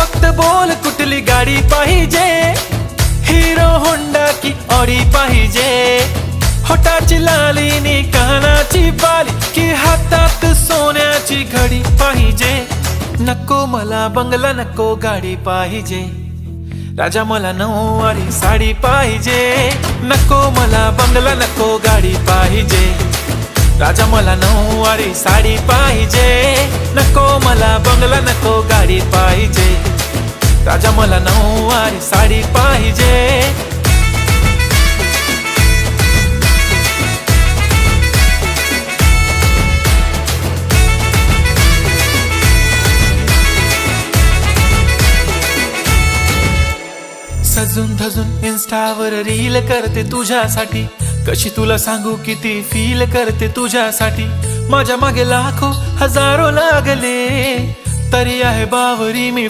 फक्त बोल कुठली गाडी पाहिजे, हिरो होंडा की ऑडी पाहिजे, होटाची लाली नी कानाची बाली की हातात सोन्याची घडी पाहिजे. नको मला बंगला नको गाडी पाहिजे, राजा मला नऊवारी साडी पाहिजे. नको मला बंगला नको गाडी पाहिजे, राजा मला नऊवारी साडी पाहिजे. नको मला बंगला नको गाडी पाहिजे, राजा मला नऊवारी साडी पाहिजे. सजून धजून इन्स्टावर रील करते तुझ्यासाठी, कशी तुला सांगू किती फील करते तुझ्यासाठी. माझ्या मागे लाखो हजारो लागले, तरी आहे बावरी मी